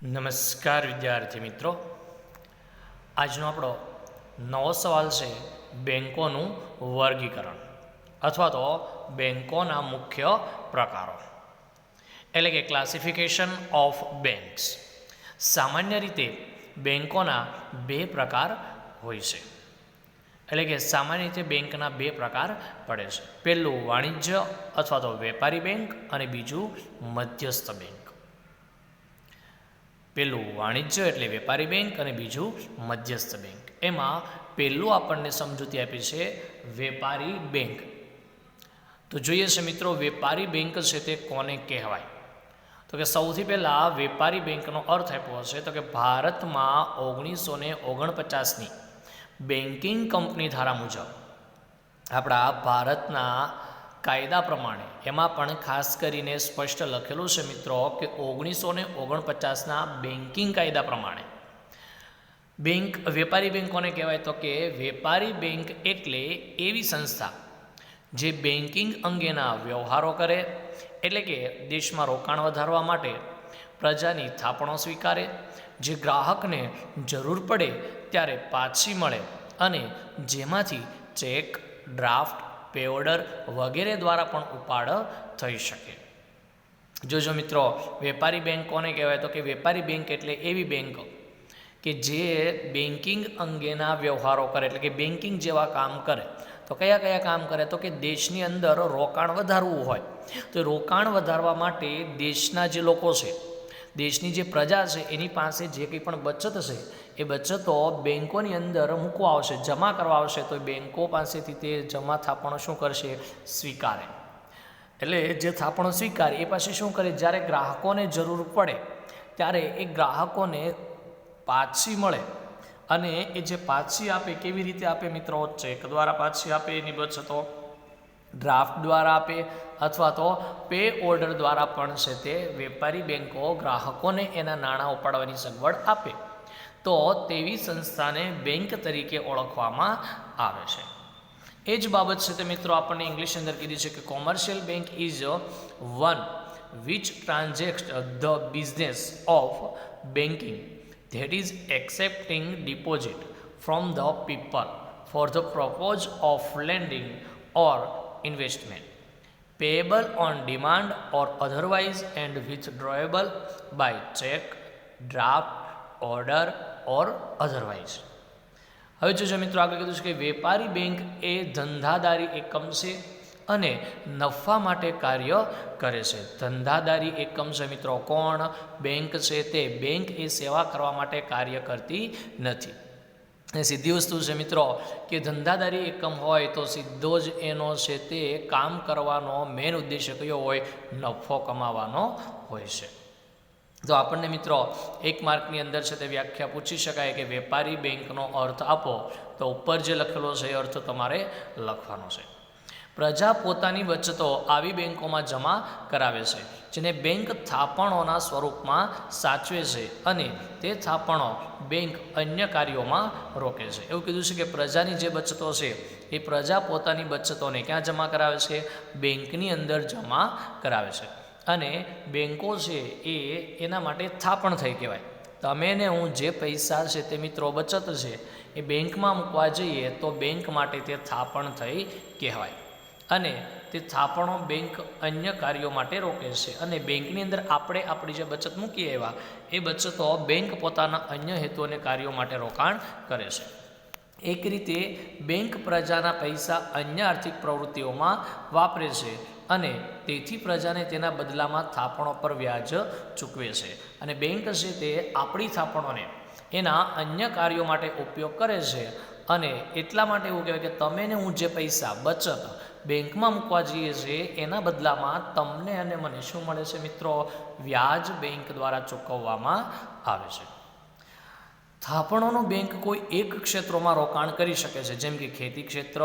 નમસ્કાર વિદ્યાર્થી મિત્રો, આજનો આપણો નવો સવાલ છે બેંકોનું વર્ગીકરણ અથવા તો બેંકોના મુખ્ય પ્રકારો, એટલે કે ક્લાસિફિકેશન ઓફ બેંક્સ. સામાન્ય રીતે બેંકોના બે પ્રકાર હોય છે, એટલે કે સામાન્ય રીતે બેંકના બે પ્રકાર પડે છે. પહેલું વાણિજ્ય અથવા તો વેપારી બેંક અને બીજું મધ્યસ્થ બેંક. પહેલું વાણિજ્ય એટલે વેપારી બેંક અને બીજું મધ્યસ્થ બેંક. એમાં પહેલું આપણને સમજૂતી આપી છે વેપારી બેંક. તો જોઈએ છે મિત્રો, વેપારી બેંક છે તે કોને કહેવાય? તો કે સૌથી પહેલાં વેપારી બેંકનો અર્થ આપ્યો હશે તો કે ભારતમાં 1949ની બેન્કિંગ કંપની ધારા મુજબ આપણા ભારતના કાયદા પ્રમાણે એમાં પણ ખાસ કરીને સ્પષ્ટ લખેલું છે મિત્રો કે 1949ના બેન્કિંગ કાયદા પ્રમાણે બેંક વેપારી બેંક કોને કહેવાય? તો કે વેપારી બેંક એટલે એવી સંસ્થા જે બેન્કિંગ અંગેના વ્યવહારો કરે, એટલે કે દેશમાં રોકાણ વધારવા માટે પ્રજાની થાપણો સ્વીકારે, જે ગ્રાહકને જરૂર પડે ત્યારે પાછી મળે અને જેમાંથી ચેક, ડ્રાફ્ટ, પે ઓર્ડર વગેરે દ્વારા પણ ઉપાડ થઈ શકે. જોજો મિત્રો, વેપારી બેંક કોને કહેવાય? તો કે વેપારી બેંક એટલે એવી બેંક કે જે બેન્કિંગ અંગેના વ્યવહારો કરે, એટલે કે બેન્કિંગ જેવા કામ કરે. તો કયા કયા કામ કરે? તો કે દેશની અંદર રોકાણ વધારવું હોય તો રોકાણ વધારવા માટે દેશના જે લોકો છે, દેશની જે પ્રજા છે, એની પાસે જે કંઈ પણ બચત છે એ બચતો બેન્કોની અંદર મૂકવા આવશે, જમા કરવા આવશે. તો બેન્કો પાસેથી તે જમા થાપણો શું કરશે? સ્વીકારે. એટલે જે થાપણો સ્વીકારે એ પછી શું કરે? જ્યારે ગ્રાહકોને જરૂર પડે ત્યારે એ ગ્રાહકોને પાછી મળે અને એ જે પાછી આપે કેવી રીતે આપે મિત્રો? ચેક દ્વારા પાછી આપે એની બચતો, ડ્રાફ્ટ દ્વારા આપે અથવા તો પે ઓર્ડર દ્વારા પણ છે તે વેપારી બેન્કો ગ્રાહકોને એના નાણાં ઉપાડવાની સગવડ આપે. તો તેવી સંસ્થાને બેંક તરીકે ઓળખવામાં આવે છે. એ જ બાબત છે તે મિત્રો આપણને ઇંગ્લિશની અંદર કીધી છે કે commercial bank is one which transact the business of banking, that is accepting deposit from the people for the purpose of lending or investment, payable on demand or otherwise and withdrawable by check, draft, order or otherwise. હવે જોજો મિત્રો, આગળ કીધું છે કે વેપારી bank એ ધંધાદારી એકમ છે અને નફા માટે કાર્ય કરે છે. ધંધાદારી એકમ છે મિત્રો. કોણ? બેંક છે તે બેંક એ સેવા કરવા માટે કાર્ય કરતી નથી. એ સીધી વસ્તુ છે મિત્રો કે ધંધાદારી એકમ હોય તો સીધો જ એનો છે તે કામ કરવાનો મેઇન ઉદ્દેશ્ય કયો હોય? નફો કમાવાનો હોય છે. તો આપણને મિત્રો એક માર્કની અંદર છે તે વ્યાખ્યા પૂછી શકાય કે વેપારી બેંકનો અર્થ આપો, તો ઉપર જે લખેલો છે એ અર્થ તમારે લખવાનો છે. પ્રજા પોતાની બચતો આવી બેંકોમાં જમા કરાવે છે, જેને બેંક થાપણોના સ્વરૂપમાં સાચવે છે અને તે થાપણો બેંક અન્ય કાર્યોમાં રોકે છે. એવું કીધું છે કે પ્રજાની જે બચતો છે એ પ્રજા પોતાની બચતોને ક્યાં જમા કરાવે છે? બેંકની અંદર જમા કરાવે છે. અને બેંકો છે એ એના માટે થાપણ થઈ કહેવાય. તમે ને હું જે પૈસા છે તે મિત્રો બચત છે એ બેંકમાં મૂકવા જઈએ તો બેંક માટે તે થાપણ થઈ કહેવાય. અને તે થાપણો બેંક અન્ય કાર્યો માટે રોકે છે અને બેંકની અંદર આપણે આપણી જે બચત મૂકી આવ્યા એ બચતો બેંક પોતાના અન્ય હેતુ અને કાર્યો માટે રોકાણ કરે છે. એક રીતે બેંક પ્રજાના પૈસા અન્ય આર્થિક પ્રવૃત્તિઓમાં વાપરે છે અને તેથી પ્રજાને તેના બદલામાં થાપણો પર વ્યાજ ચૂકવે છે. અને બેંક છે તે આપણી થાપણોને એના અન્ય કાર્યો માટે ઉપયોગ કરે છે. અને એટલા માટે એવું કહેવાય કે તમે ને હું જે પૈસા બચત બેંકમાં મૂકવા જઈએ છીએ એના બદલામાં તમને અને મને શું મળે છે મિત્રો? વ્યાજ બેંક દ્વારા ચૂકવવામાં આવે છે. થાપણોનું બેંક કોઈ એક ક્ષેત્રોમાં રોકાણ કરી શકે છે, જેમ કે ખેતી ક્ષેત્ર,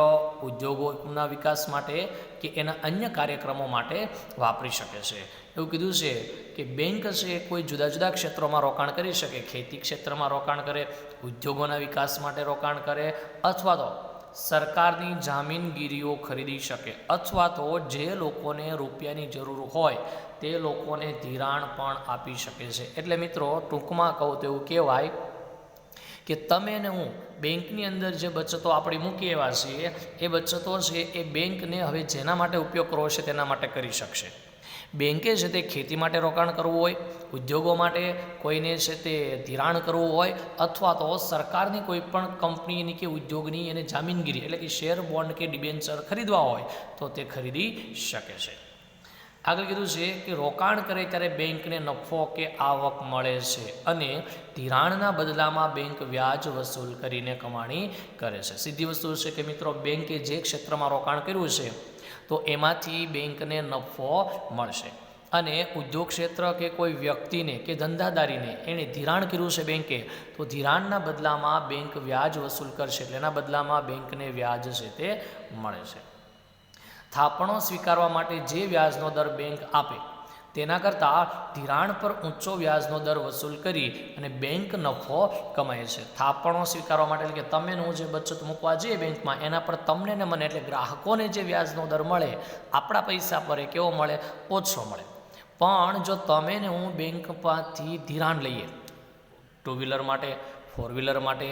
ઉદ્યોગોના વિકાસ માટે કે એના અન્ય કાર્યક્રમો માટે વાપરી શકે છે. એવું કીધું છે કે બેંક છે કોઈ જુદા જુદા ક્ષેત્રોમાં રોકાણ કરી શકે. ખેતી ક્ષેત્રમાં રોકાણ કરે, ઉદ્યોગોના વિકાસ માટે રોકાણ કરે, અથવા તો સરકારની જામીનગીરીઓ ખરીદી શકે, અથવા તો જે લોકોને રૂપિયાની જરૂર હોય તે લોકોને ધિરાણ પણ આપી શકે છે. એટલે મિત્રો ટૂંકમાં કહું તો એવું કહેવાય કે તમે ને હું બેંકની અંદર જે બચતો આપણી મૂકી એવા છીએ એ બચતો છે એ બેંકને હવે જેના માટે ઉપયોગ કરવો છે તેના માટે કરી શકશે. બેંકે છે તે ખેતી માટે રોકાણ કરવું હોય, ઉદ્યોગો માટે કોઈને છે તે ધિરાણ કરવું હોય, અથવા તો સરકારની કોઈ પણ કંપનીની કે ઉદ્યોગની એને જામીનગીરી એટલે કે શેર બોન્ડ કે ડિબેન્ચર ખરીદવા હોય તો તે ખરીદી શકે છે. આગળ કીધું છે કે રોકાણ કરે ત્યારે બેંકને નફો કે આવક મળે છે અને ધિરાણના બદલામાં બેંક વ્યાજ વસૂલ કરીને કમાણી કરે છે. સીધી વસ્તુ છે કે મિત્રો બેંકે જે ક્ષેત્રમાં રોકાણ કર્યું છે તો એમાંથી બેંકને નફો મળશે અને ઉદ્યોગ ક્ષેત્ર કે કોઈ વ્યક્તિને કે ધંધાદારીને એણે ધિરાણ કર્યું છે બેંકે તો ધિરાણના બદલામાં બેંક વ્યાજ વસૂલ કરશે એટલે એના બદલામાં બેંકને વ્યાજ છે તે મળે છે. થાપણો સ્વીકારવા માટે જે વ્યાજનો દર બેંક આપે તેના કરતાં ધિરાણ પર ઊંચો વ્યાજનો દર વસૂલ કરી અને બેંક નફો કમાય છે. થાપણો સ્વીકારવા માટે એટલે કે તમે હું જે બચત મૂકવા જઈએ બેંકમાં એના પર તમને ને મને એટલે ગ્રાહકોને જે વ્યાજનો દર મળે આપણા પૈસા પર એ કેવો મળે? ઓછો મળે. પણ જો તમે ને હું બેંકમાંથી ધિરાણ લઈએ ટુ વ્હીલર માટે, ફોર વ્હીલર માટે,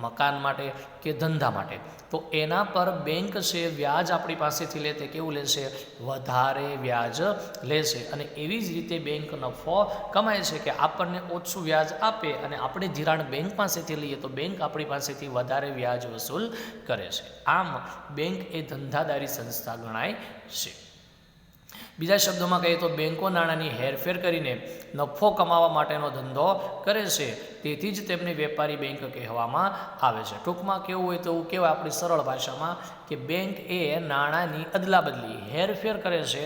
મકાન માટે કે ધંધા માટે તો એના પર બેંક છે વ્યાજ આપણી પાસેથી લે તે કેવું લેશે? વધારે વ્યાજ લેશે. અને એવી જ રીતે બેંક નફો કમાય છે કે આપણને ઓછું વ્યાજ આપે અને આપણે ધિરાણ બેંક પાસેથી લઈએ તો બેંક આપણી પાસેથી વધારે વ્યાજ વસૂલ કરે છે. આમ બેંક એ ધંધાદારી સંસ્થા ગણાય છે. બીજા શબ્દોમાં કહીએ તો બેંકો નાણાંની હેરફેર કરીને નફો કમાવા માટેનો ધંધો કરે છે, તેથી જ તેમને વેપારી બેંક કહેવામાં આવે છે. ટૂંકમાં કેવું હોય તો એવું કહેવાય આપણી સરળ ભાષામાં કે બેંક એ નાણાંની અદલાબદલી હેરફેર કરે છે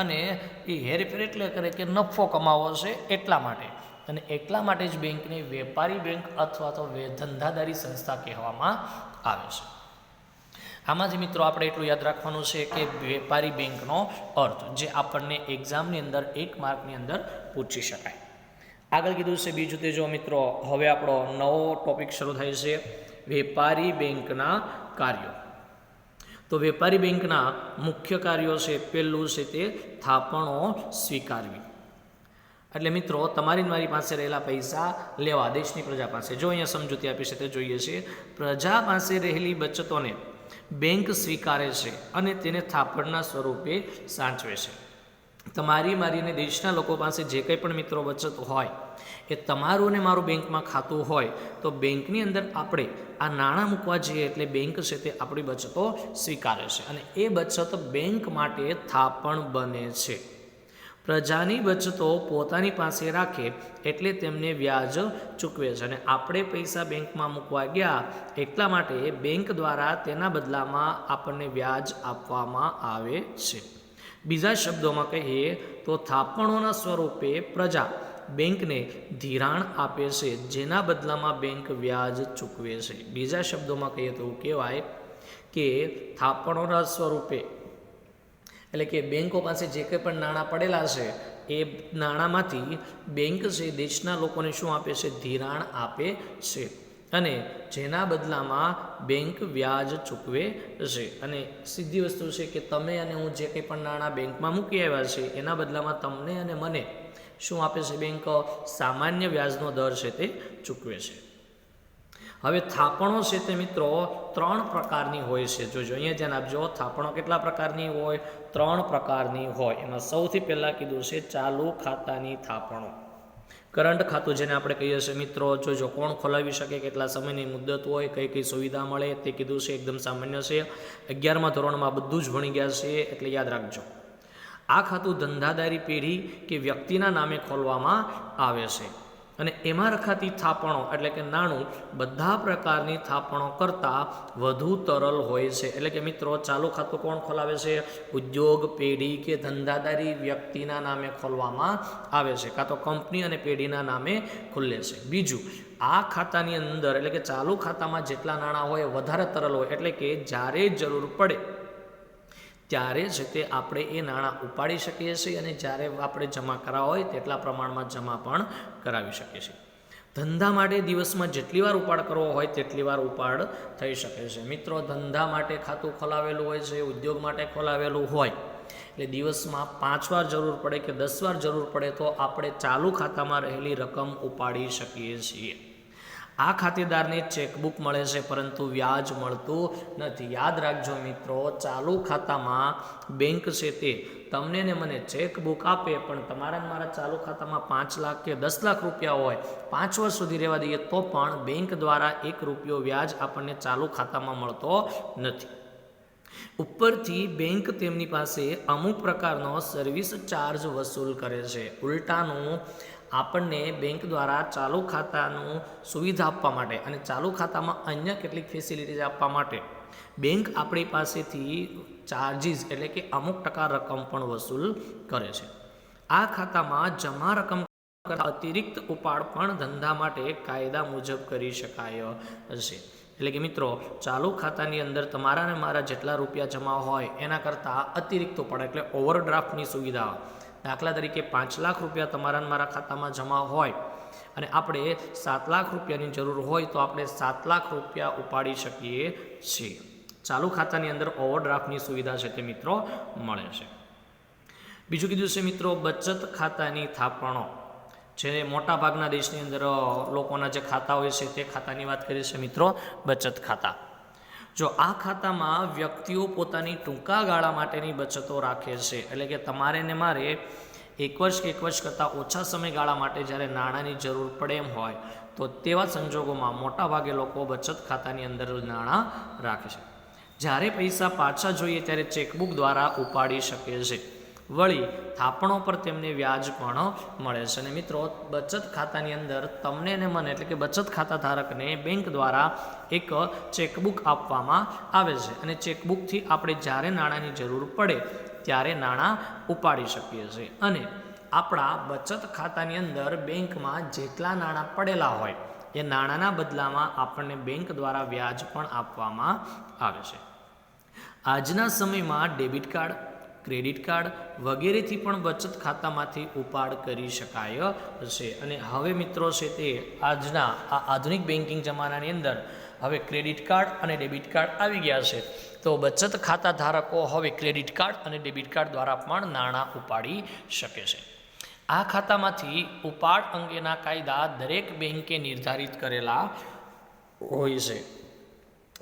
અને એ હેરફેર એટલે કરે કે નફો કમાવો છે એટલા માટે, અને એટલા માટે જ બેંકને વેપારી બેંક અથવા તો ધંધાદારી સંસ્થા કહેવામાં આવે છે. આમાંથી મિત્રો આપણે એટલું યાદ રાખવાનું છે કે વેપારી બેંકનો અર્થ જે આપણને એક્ઝામની અંદર 1 માર્કની અંદર પૂછી શકાય. આગળ કીધું છે બીજું તે જો મિત્રો હવે આપણો નવો ટોપિક શરૂ થાય છે વેપારી બેંકના કાર્યો. તો વેપારી બેંકના મુખ્ય કાર્યો છે પહેલું છે તે થાપણો સ્વીકારવી. એટલે મિત્રો તમારી મારી પાસે રહેલા પૈસા લેવા દેશની પ્રજા પાસે. જો અહીંયા સમજૂતી આપી છે તે જોઈએ છે. પ્રજા પાસે રહેલી બચતોને બેંક સ્વીકારે છે અને તેને થાપણના સ્વરૂપે સાચવે છે. તમારી મારી અને દેશના લોકો પાસે જે કંઈ પણ મિત્રો બચત હોય એ તમારું ને મારું બેંકમાં ખાતું હોય તો બેંકની અંદર આપણે આ નાણાં મૂકવા જઈએ એટલે બેંક છે તે આપણી બચતો સ્વીકારે છે અને એ બચત બેંક માટે થાપણ બને છે. પ્રજાની બચતો પોતાની પાસે રાખે એટલે તેમને વ્યાજ ચૂકવે છે અને આપણે પૈસા બેંકમાં મૂકવા ગયા એટલા માટે બેંક દ્વારા તેના બદલામાં આપણને વ્યાજ આપવામાં આવે છે. બીજા શબ્દોમાં કહીએ તો થાપણોના સ્વરૂપે પ્રજા બેંકને ધિરાણ આપે છે જેના બદલામાં બેંક વ્યાજ ચૂકવે છે. બીજા શબ્દોમાં કહીએ તો કહેવાય કે થાપણોના સ્વરૂપે એટલે કે બેંકો પાસે જે કંઈ પણ નાણાં પડેલા છે એ નાણાંમાંથી બેંક છે દેશના લોકોને શું આપે છે? ધિરાણ આપે છે અને જેના બદલામાં બેંક વ્યાજ ચૂકવે છે. અને સીધી વસ્તુ છે કે તમે અને હું જે કંઈ પણ નાણાં બેંકમાં મૂકી આવ્યા છે એના બદલામાં તમને અને મને શું આપે છે? બેંક સામાન્ય વ્યાજનો દર છે તે ચૂકવે છે. હવે થાપણો છે તે મિત્રો 3 પ્રકારની હોય છે. જોજો અહીંયા ધ્યાન આપજો. થાપણો કેટલા પ્રકારની હોય? 3 પ્રકારની હોય. એમાં સૌથી પહેલાં કીધું છે ચાલુ ખાતાની થાપણો. કરંટ ખાતું જેને આપણે કહીએ છીએ મિત્રો, જોજો કોણ ખોલાવી શકે, કેટલા સમયની મુદત હોય, કઈ કઈ સુવિધા મળે તે કીધું છે. એકદમ સામાન્ય છે. 11મા ધોરણમાં બધું જ ભણી ગયા છે એટલે યાદ રાખજો. આ ખાતું ધંધાદારી પેઢી કે વ્યક્તિના નામે ખોલવામાં આવે છે અને એમાં રખાતી થાપણો એટલે કે નાણું બધા પ્રકારની થાપણો કરતાં વધુ તરલ હોય છે. એટલે કે મિત્રો ચાલુ ખાતું કોણ ખોલાવે છે? ઉદ્યોગ, પેઢી કે ધંધાદારી વ્યક્તિના નામે ખોલવામાં આવે છે, કાં તો કંપની અને પેઢીના નામે ખુલે છે. બીજું, આ ખાતાની અંદર એટલે કે ચાલુ ખાતામાં જેટલા નાણાં હોય વધારે તરલ હોય, એટલે કે જ્યારે જરૂર પડે ત્યારે જ તે આપણે એ નાણાં ઉપાડી શકીએ છીએ અને જ્યારે આપણે જમા કરાવવા હોય તેટલા પ્રમાણમાં જમા પણ કરાવી શકીએ છીએ. ધંધા માટે દિવસમાં જેટલી વાર ઉપાડ કરવો હોય તેટલી વાર ઉપાડ થઈ શકે છે. મિત્રો ધંધા માટે ખાતું ખોલાવેલું હોય છે, ઉદ્યોગ માટે ખોલાવેલું હોય એટલે દિવસમાં 5 વાર જરૂર પડે કે 10 વાર જરૂર પડે તો આપણે ચાલુ ખાતામાં રહેલી રકમ ઉપાડી શકીએ છીએ. આ ખાતેદારને ચેકબુક મળે છે પરંતુ વ્યાજ મળતું નથી. યાદ રાખજો મિત્રો, ચાલુ ખાતામાં બેંક છે તે તમને ને મને ચેકબુક આપે, પણ તમારા મારા ચાલુ ખાતામાં 5 લાખ કે 10 લાખ રૂપિયા હોય, 5 વર્ષ સુધી રહેવા દઈએ તો પણ બેંક દ્વારા 1 રૂપિયો વ્યાજ આપણને ચાલુ ખાતામાં મળતો નથી. ઉપરથી બેંક તેમની પાસે અમુક પ્રકારનો સર્વિસ ચાર્જ વસૂલ કરે છે. ઉલટાનું આપણને બેંક દ્વારા ચાલુ ખાતાનું સુવિધા આપવા માટે અને ચાલુ ખાતામાં અન્ય કેટલીક ફેસિલિટીઝ આપવા માટે બેંક આપણી પાસેથી ચાર્જીસ એટલે કે અમુક ટકા રકમ પણ વસૂલ કરે છે. આ ખાતામાં જમા રકમ કરતાં અતિરિક્ત ઉપાડ પણ ધંધા માટે કાયદા મુજબ કરી શકાય છે. એટલે કે મિત્રો, ચાલુ ખાતાની અંદર તમારા અને મારા જેટલા રૂપિયા જમા હોય એના કરતાં અતિરિક્ત ઉપાડ એટલે ઓવરડ્રાફ્ટની સુવિધા. દાખલા તરીકે 5 લાખ રૂપિયા તમારા મારા ખાતામાં જમા હોય અને આપણે 7 લાખ રૂપિયાની જરૂર હોય તો આપણે 7 લાખ રૂપિયા ઉપાડી શકીએ છીએ. ચાલુ ખાતાની અંદર ઓવરડ્રાફ્ટની સુવિધા છે તે મિત્રો મળે છે. બીજું કીધું છે મિત્રો, બચત ખાતાની થાપણો. જે મોટાભાગના દેશની અંદર લોકોના જે ખાતા હોય છે તે ખાતાની વાત કરીએ છીએ મિત્રો, બચત ખાતા. જો આ ખાતામાં વ્યક્તિઓ પોતાની ટૂંકા ગાળા માટેની બચતો રાખે છે. એટલે કે તમારે ને મારે 1 વર્ષ કે 1 વર્ષ કરતાં ઓછા સમયગાળા માટે જ્યારે નાણાંની જરૂર પડે એમ હોય તો તેવા સંજોગોમાં મોટાભાગે લોકો બચત ખાતાની અંદર નાણાં રાખે છે. જ્યારે પૈસા પાછા જોઈએ ત્યારે ચેકબુક દ્વારા ઉપાડી શકે છે. વળી થાપણો પર તેમને વ્યાજ પણ મળે છે. અને મિત્રો, બચત ખાતાની અંદર તમને ને મને એટલે કે બચત ખાતા ધારકને બેંક દ્વારા એક ચેકબુક આપવામાં આવે છે અને ચેકબુકથી આપણે જ્યારે નાણાંની જરૂર પડે ત્યારે નાણાં ઉપાડી શકીએ છીએ. અને આપણા બચત ખાતાની અંદર બેંકમાં જેટલા નાણાં પડેલા હોય એ નાણાંના બદલામાં આપણને બેંક દ્વારા વ્યાજ પણ આપવામાં આવે છે. આજના સમયમાં ડેબિટ કાર્ડ, ક્રેડિટ કાર્ડ વગેરેથી પણ બચત ખાતામાંથી ઉપાડ કરી શકાય છે. અને હવે મિત્રો છે તે આજના આ આધુનિક બેન્કિંગ જમાનાની અંદર હવે ક્રેડિટ કાર્ડ અને ડેબિટ કાર્ડ આવી ગયા છે. તો બચત ખાતા ધારકો હવે ક્રેડિટ કાર્ડ અને ડેબિટ કાર્ડ દ્વારા પણ નાણાં ઉપાડી શકે છે. આ ખાતામાંથી ઉપાડ અંગેના કાયદા દરેક બેન્કે નિર્ધારિત કરેલા હોય છે.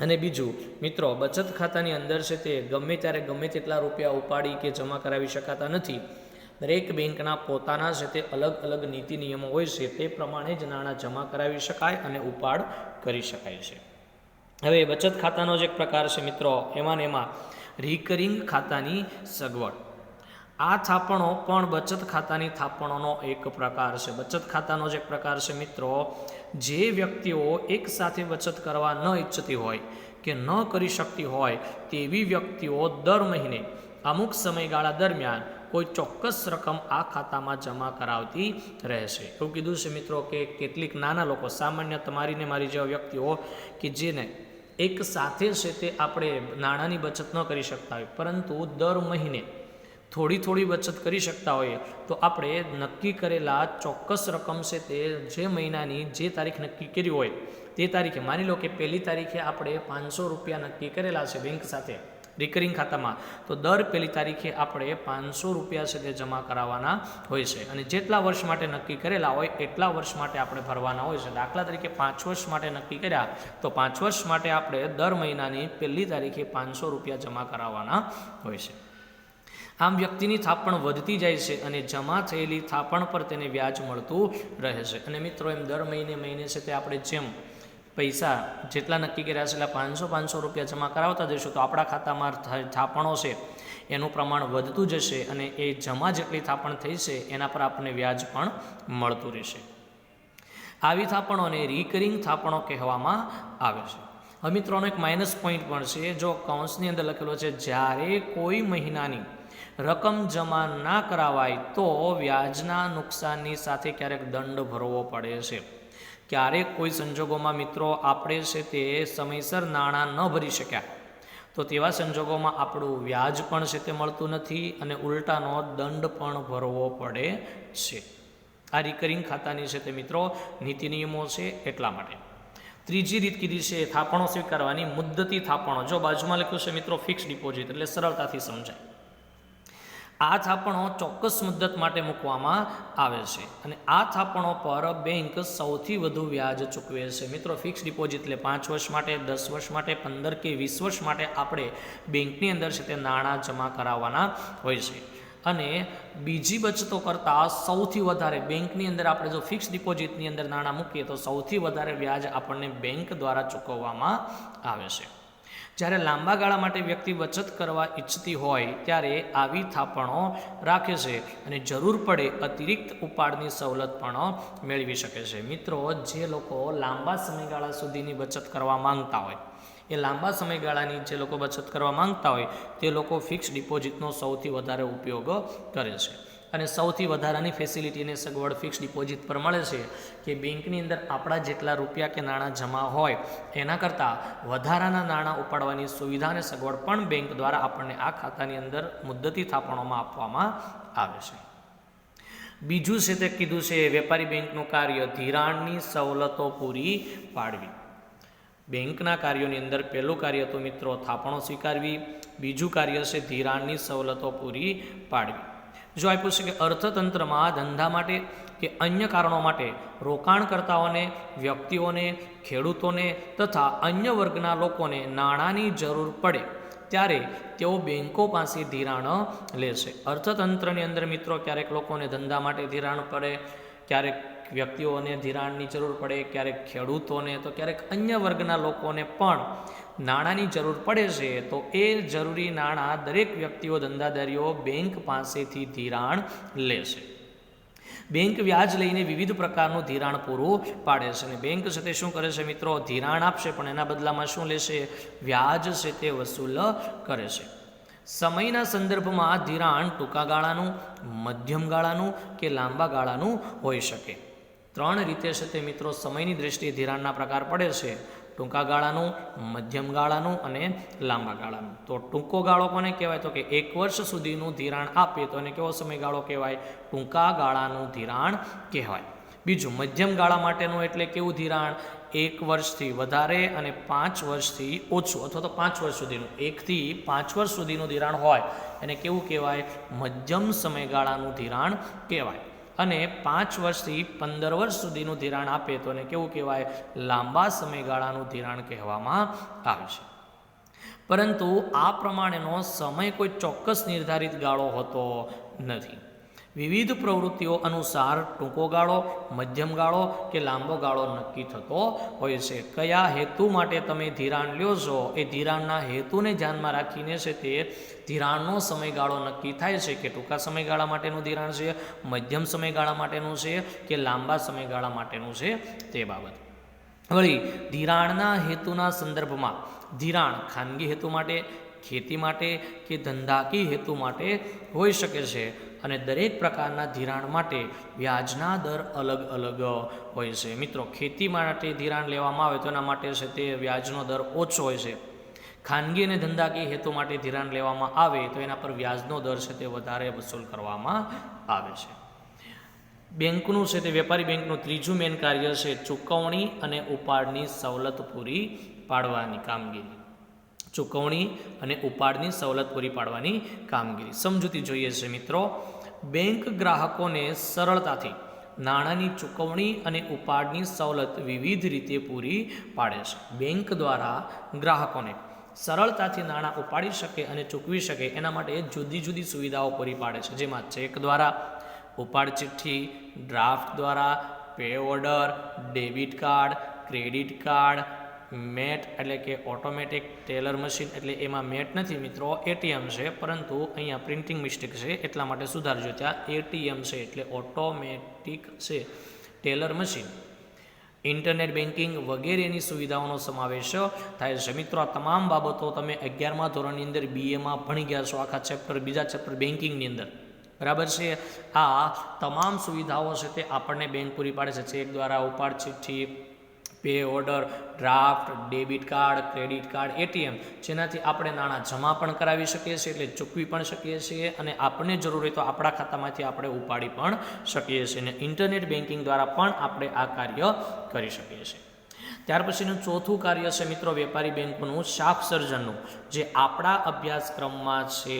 અને બીજું મિત્રો, બચત ખાતાની અંદર છે તે ગમે ત્યારે ગમે તેટલા રૂપિયા ઉપાડી કે જમા કરાવી શકાતા નથી. દરેક બેંકના પોતાના છે તે અલગ અલગ નીતિ નિયમો હોય છે. તે પ્રમાણે જ નાણાં જમા કરાવી શકાય અને ઉપાડ કરી શકાય છે. હવે બચત ખાતાનો જ એક પ્રકાર છે મિત્રો, એમાં રિકરિંગ ખાતાની સગવડ. આ થાપણો પણ બચત ખાતાની થાપણોનો એક પ્રકાર છે. બચત ખાતાનો જ એક પ્રકાર છે મિત્રો, જે વ્યક્તિઓ એક સાથે બચત કરવા ન ઈચ્છતી હોય કે ન કરી શકતી હોય તેવી વ્યક્તિઓ દર મહિને અમુક સમયગાળા દરમિયાન કોઈ ચોક્કસ રકમ આ ખાતામાં જમા કરાવતી રહેશે. એવું કીધું છે મિત્રો કે કેટલીક નાના લોકો, સામાન્ય તમારી ને મારી જેવા વ્યક્તિઓ કે જેને એક સાથે છે તે આપણે નાણાંની બચત ન કરી શકતા હોય પરંતુ દર મહિને થોડી બચત કરી શકતા હોઈએ તો આપણે નક્કી કરેલા ચોક્કસ રકમ છે તે જે મહિનાની જે તારીખ નક્કી કરી હોય તે તારીખે, માની લો કે 1લી તારીખે આપણે 500 રૂપિયા નક્કી કરેલા છે બેંક સાથે રિકરિંગ ખાતામાં, તો દર 1લી તારીખે આપણે 500 રૂપિયા છે તે જમા કરાવવાના હોય છે. અને જેટલા વર્ષ માટે નક્કી કરેલા હોય એટલા વર્ષ માટે આપણે ભરવાના હોય છે. દાખલા તરીકે 5 વર્ષ માટે નક્કી કર્યા તો 5 વર્ષ માટે આપણે દર મહિનાની 1લી તારીખે 500 રૂપિયા જમા કરાવવાના હોય છે. આમ વ્યક્તિની થાપણ વધતી જાય છે અને જમા થયેલી થાપણ પર તેને વ્યાજ મળતું રહે છે. અને મિત્રો, એમ દર મહિને છે તે આપણે જેમ પૈસા જેટલા નક્કી કર્યા છે એટલે 500 રૂપિયા જમા કરાવતા જઈશું તો આપણા ખાતામાં થાપણો છે એનું પ્રમાણ વધતું જશે અને એ જમા જેટલી થાપણ થઈ છે એના પર આપણને વ્યાજ પણ મળતું રહેશે. આવી થાપણોને રિકરિંગ થાપણો કહેવામાં આવે છે. હવે મિત્રોનો એક માઇનસ પોઈન્ટ પણ છે. જો કૌંસની અંદર લખેલો છે, જ્યારે કોઈ મહિનાની રકમ જમા ના કરાવાય તો વ્યાજના નુકસાનની સાથે ક્યારેક દંડ ભરવો પડે છે. ક્યારેક કોઈ સંજોગોમાં મિત્રો આપણે છે તે સમયસર નાણાં ન ભરી શક્યા તો તેવા સંજોગોમાં આપણું વ્યાજ પણ છે તે મળતું નથી અને ઉલટાનો દંડ પણ ભરવો પડે છે. આ રિકરિંગ ખાતાની છે તે મિત્રો નીતિ નિયમો છે એટલા માટે. ત્રીજી રીત કીધી છે થાપણો સ્વીકારવાની, મુદ્દતી થાપણો. જો બાજુમાં લખ્યું છે મિત્રો ફિક્સ ડિપોઝિટ એટલે સરળતાથી સમજાય. આ થાપણો ચોક્કસ મુદ્દત માટે મૂકવામાં આવે છે અને આ થાપણો પર બેંક સૌથી વધુ વ્યાજ ચૂકવે છે. મિત્રો ફિક્સ ડિપોઝિટ એટલે 5 વર્ષ માટે, 10 વર્ષ માટે, 15 કે 20 વર્ષ માટે આપણે બેંકની અંદર છે તે નાણાં જમા કરાવવાના હોય છે. અને બીજી બચતો કરતાં સૌથી વધારે બેંકની અંદર આપણે જો ફિક્સ ડિપોઝિટની અંદર નાણાં મૂકીએ તો સૌથી વધારે વ્યાજ આપણને બેંક દ્વારા ચૂકવવામાં આવે છે. જ્યારે લાંબા ગાળા માટે વ્યક્તિ બચત કરવા ઈચ્છતી હોય ત્યારે આવી થાપણો રાખે છે અને જરૂર પડે અતિરિક્ત ઉપાડની સવલત પણ મેળવી શકે છે. મિત્રો જે લોકો લાંબા સમયગાળા સુધીની બચત કરવા માંગતા હોય એ લાંબા સમયગાળાની જે લોકો બચત કરવા માંગતા હોય તે લોકો ફિક્સ ડિપોઝિટનો સૌથી વધારે ઉપયોગ કરે છે. અને સૌથી વધારાની ફેસિલિટી અને સગવડ ફિક્સ ડિપોઝિટ પર મળે છે કે બેંકની અંદર આપણા જેટલા રૂપિયા કે નાણાં જમા હોય એના કરતાં વધારાના નાણાં ઉપાડવાની સુવિધા અને સગવડ પણ બેંક દ્વારા આપણને આ ખાતાની અંદર મુદ્દતી થાપણોમાં આપવામાં આવે છે. બીજું છે તે કીધું છે વેપારી બેંકનું કાર્ય ધિરાણની સવલતો પૂરી પાડવી. બેંકના કાર્યોની અંદર પહેલું કાર્ય તો મિત્રો થાપણો સ્વીકારવી, બીજું કાર્ય છે ધિરાણની સવલતો પૂરી પાડવી. જો આપ્યું છે કે અર્થતંત્રમાં ધંધા માટે કે અન્ય કારણો માટે રોકાણકર્તાઓને, વ્યક્તિઓને, ખેડૂતોને તથા અન્ય વર્ગના લોકોને નાણાંની જરૂર પડે ત્યારે તેઓ બેંકો પાસે ધિરાણ લે છે. અર્થતંત્રની અંદર મિત્રો ક્યારેક લોકોને ધંધા માટે ધિરાણ પડે, ક્યારેક વ્યક્તિઓને ધિરાણની જરૂર પડે, ક્યારેક ખેડૂતોને, તો ક્યારેક અન્ય વર્ગના લોકોને પણ નાણાંની જરૂર પડે છે. તો એ જરૂરી નાણાં દરેક વ્યક્તિઓ, ધંધાદારીઓ બેંક પાસેથી ધિરાણ લે છે. બેંક વ્યાજ લઈને વિવિધ પ્રકારનું ધિરાણ પૂરું પાડે છે અને બેંક છે તે શું કરે છે મિત્રો, ધિરાણ આપશે પણ એના બદલામાં શું લેશે, વ્યાજ છે તે વસૂલ કરે છે. સમયના સંદર્ભમાં ધિરાણ ટૂંકા ગાળાનું, મધ્યમ ગાળાનું કે લાંબા ગાળાનું હોઈ શકે. 3 રીતે છે તે મિત્રો સમયની દ્રષ્ટિએ ધિરાણના પ્રકાર પડે છે: ટૂંકા ગાળાનું, મધ્યમ ગાળાનું અને લાંબા ગાળાનું. તો ટૂંકો ગાળો કોને કહેવાય તો કે 1 વર્ષ સુધીનું ધિરાણ આપે તો એને કેવો સમયગાળો કહેવાય, ટૂંકા ગાળાનું ધિરાણ કહેવાય. બીજું મધ્યમ ગાળા માટેનું એટલે કેવું ધિરાણ, 1 વર્ષથી વધારે અને 5 વર્ષથી ઓછું અથવા તો 5 વર્ષ સુધીનું, 1 થી 5 વર્ષ સુધીનું ધિરાણ હોય એને કેવું કહેવાય, મધ્યમ સમયગાળાનું ધિરાણ કહેવાય. અને 5 વર્ષથી 15 વર્ષ સુધીનું ધિરાણ આપે તો એને કેવું કહેવાય, લાંબા સમયગાળાનું ધિરાણ કહેવામાં આવે છે. પરંતુ આ પ્રમાણેનો સમય કોઈ ચોક્કસ નિર્ધારિત ગાળો હોતો નથી. વિવિધ પ્રવૃત્તિઓ અનુસાર ટૂંકો ગાળો, મધ્યમ ગાળો કે લાંબો ગાળો નક્કી થતો હોય છે. કયા હેતુ માટે તમે ધિરાણ લ્યો છો એ ધિરાણના હેતુને ધ્યાનમાં રાખીને છે તે ધિરાણનો સમયગાળો નક્કી થાય છે કે ટૂંકા સમયગાળા માટેનું ધિરાણ છે, મધ્યમ સમયગાળા માટેનું છે કે લાંબા સમયગાળા માટેનું છે તે બાબત. વળી ધિરાણના હેતુના સંદર્ભમાં ધિરાણ ખાનગી હેતુ માટે, ખેતી માટે કે ધંધાકીય હેતુ માટે હોઈ શકે છે અને દરેક પ્રકારના ધિરાણ માટે વ્યાજના દર અલગ અલગ હોય છે. મિત્રો ખેતી માટે ધિરાણ લેવામાં આવે તો એના માટે છે તે વ્યાજનો દર ઓછો હોય છે. ખાનગી અને ધંધાકીય હેતુ માટે ધિરાણ લેવામાં આવે તો એના પર વ્યાજનો દર છે તે વધારે વસૂલ કરવામાં આવે છે. બેંકનું છે તે વેપારી બેંકનું ત્રીજું મેન કાર્ય છે ચૂકવણી અને ઉપાડની સવલત પૂરી પાડવાની કામગીરી. ચૂકવણી અને ઉપાડની સવલત પૂરી પાડવાની કામગીરી. સમજૂતી જોઈએ છે મિત્રો. બેંક ગ્રાહકોને સરળતાથી નાણાંની ચૂકવણી અને ઉપાડની સવલત વિવિધ રીતે પૂરી પાડે છે. બેંક દ્વારા ગ્રાહકોને સરળતાથી નાણાં ઉપાડી શકે અને ચૂકવી શકે એના માટે જુદી જુદી સુવિધાઓ પૂરી પાડે છે, જેમાં ચેક દ્વારા, ઉપાડ ચિઠ્ઠી, ડ્રાફ્ટ દ્વારા, pay order, debit card, credit card, મેટ એટલે કે ઓટોમેટિક ટેલર મશીન, એટલે એમાં મેટ નથી મિત્રો, એટીએમ છે, પરંતુ અહીંયા પ્રિન્ટિંગ મિસ્ટેક છે એટલા માટે સુધારજો, ત્યાં એટીએમ છે એટલે ઓટોમેટિક છે ટેલર મશીન, ઇન્ટરનેટ બેન્કિંગ વગેરેની સુવિધાઓનો સમાવેશ થાય છે. મિત્રો આ તમામ બાબતો તમે 11મા ધોરણની અંદર બીએમાં ભણી ગયા છો, આખા ચેપ્ટર, બીજા ચેપ્ટર બેન્કિંગની અંદર, બરાબર છે. આ તમામ સુવિધાઓ છે તે આપણને બેંક પૂરી પાડે છે. ચેક દ્વારા, ઉપાડ ચિઠ્ઠી, pay order, draft, debit card, credit card, ATM, જેનાથી આપણે નાણાં જમા પણ કરાવી શકીએ છીએ એટલે ચૂકવી પણ શકીએ છીએ અને આપણને જરૂર હોય તો આપણા ખાતામાંથી આપણે ઉપાડી પણ શકીએ છીએ અને ઇન્ટરનેટ બેન્કિંગ દ્વારા પણ આપણે આ કાર્ય કરી શકીએ છીએ. ત્યાર પછીનું ચોથું કાર્ય છે મિત્રો વેપારી બેંકોનું શાખ સર્જનનું, જે આપણા અભ્યાસક્રમમાં છે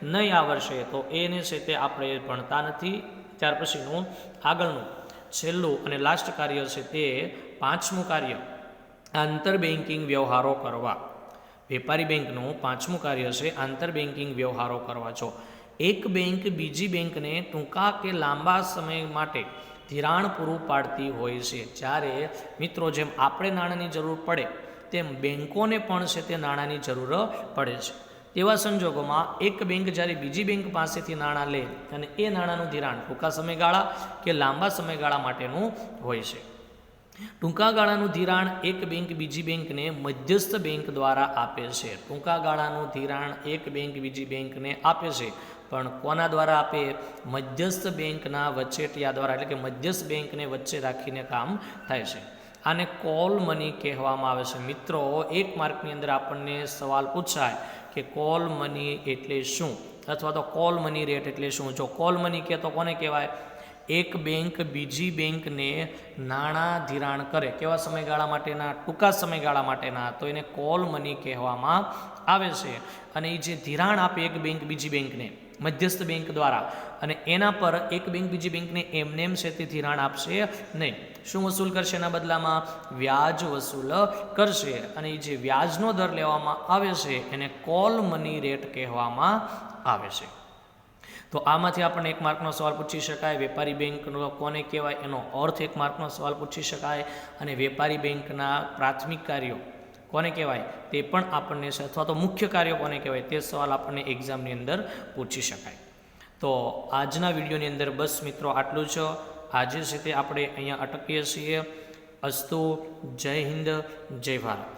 નહીં આ વર્ષે, તો એને છે તે આપણે ભણતા નથી. ત્યાર પછીનું આગળનું છેલ્લું અને લાસ્ટ કાર્ય છે તે પાંચમું કાર્ય આંતર બેન્કિંગ વ્યવહારો કરવા. વેપારી બેંકનું પાંચમું કાર્ય છે આંતર બેન્કિંગ વ્યવહારો કરવા. છો એક બેંક બીજી બેંકને ટૂંકા કે લાંબા સમય માટે ધિરાણ પૂરું પાડતી હોય છે. જ્યારે મિત્રો જેમ આપણે નાણાંની જરૂર પડે તેમ બેંકોને પણ છે તે નાણાંની જરૂર પડે છે. તેવા સંજોગોમાં એક બેંક જ્યારે બીજી બેંક પાસેથી નાણાં લે અને એ નાણાંનું ધિરાણ ટૂંકા સમયગાળા કે લાંબા સમયગાળા માટેનું હોય છે. ટૂંકા ગાળાનું ધિરાણ એક બેંક બીજી બેંકને મધ્યસ્થ બેંક દ્વારા આપે છે. ટૂંકા ગાળાનું ધિરાણ એક બેંક બીજી બેંકને આપે છે, પણ કોના દ્વારા આપે? મધ્યસ્થ બેંકના વચેટિયા દ્વારા, એટલે કે મધ્યસ્થ બેંકને વચ્ચે રાખીને કામ થાય છે. આને કોલ મની કહેવામાં આવે છે. મિત્રો, એક માર્કની અંદર આપણને સવાલ પૂછાય કે કોલ મની એટલે શું, અથવા તો કોલ મની રેટ એટલે શું. જો કોલ મની કહે તો કોને કહેવાય? એક બેંક બીજી બેંકને નાણાં ધિરાણ કરે, કેવા સમયગાળા માટેના? ટૂંકા સમયગાળા માટેના, તો એને કોલ મની કહેવામાં આવે છે. અને એ જે ધિરાણ આપે એક બેંક બીજી બેંકને મધ્યસ્થ બેંક દ્વારા, અને એના પર એક બેંક બીજી બેંકને એમનેમ છે તે ધિરાણ આપશે નહીં. શું વસૂલ કરશે? એના બદલામાં વ્યાજ વસૂલ કરશે. અને એ જે વ્યાજનો દર લેવામાં આવે છે એને કોલ મની રેટ કહેવામાં આવે છે. તો આમાંથી આપણને એક માર્કનો સવાલ પૂછી શકાય. વેપારી બેંકનો કોને કહેવાય એનો અર્થ એક માર્કનો સવાલ પૂછી શકાય. અને વેપારી બેંકના પ્રાથમિક કાર્યો કોને કહેવાય તે પણ આપણને, અથવા તો મુખ્ય કાર્યો કોને કહેવાય તે સવાલ આપણને એક્ઝામની અંદર પૂછી શકાય. તો આજના વિડીયોની અંદર બસ મિત્રો આટલું જ. આજે છે તે આપણે અહીંયા અટકીએ છીએ. અસ્તુ. જય હિન્દ, જય ભારત.